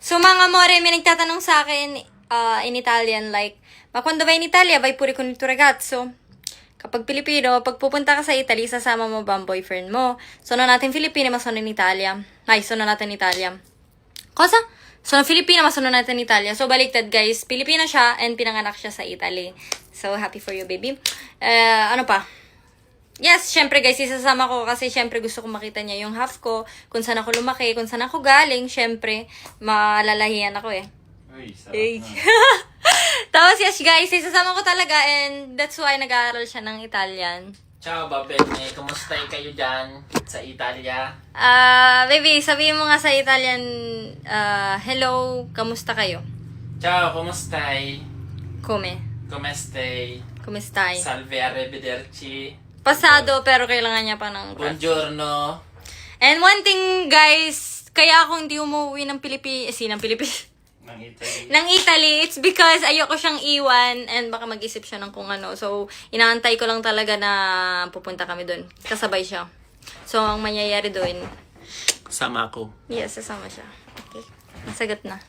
So mga more, may nagtatanong sa akin in Italian like, ma quando vai in Italia, vai pure con il tuo ragazzo? Kapag Pilipino, pag pupunta ka sa Italy, sasama mo ba ang boyfriend mo? Sono natin Filipine, ma sono in Italia. Ay, sono natin in Italia. Cosa? Sono Filipina, ma sono natin in Italia. So, baliktad guys. Pilipina siya and pinanganak siya sa Italy. So, happy for you, baby. Ano pa? Yes, syempre guys, isasama ko kasi syempre gusto kong makita niya yung half ko, kung saan ako lumaki, kung saan ako galing, syempre, malalahiyan ako eh. Uy, sarap na. Tapos yes guys, isasama ko talaga and that's why nag-aaral siya ng Italian. Ciao, Babette. Kumusta kayo dyan sa Italia? Baby, sabihin mo nga sa Italian, hello, kamusta kayo? Ciao, kumustai? Come? Come stai? Come stai? Salve, arrivederci. Pasado, pero kailangan niya pa ng Buongiorno. And one thing, guys, kaya ako hindi umuwi ng Pilipinas, Ng Italy. ng Italy, it's because ayoko siyang iwan and baka mag-isip siya ng kung ano. So, inaantay ko lang talaga na pupunta kami doon. Kasabay siya. So, ang mangyayari doon, Sama ako. yes, sasama siya. Okay. Nasagot na.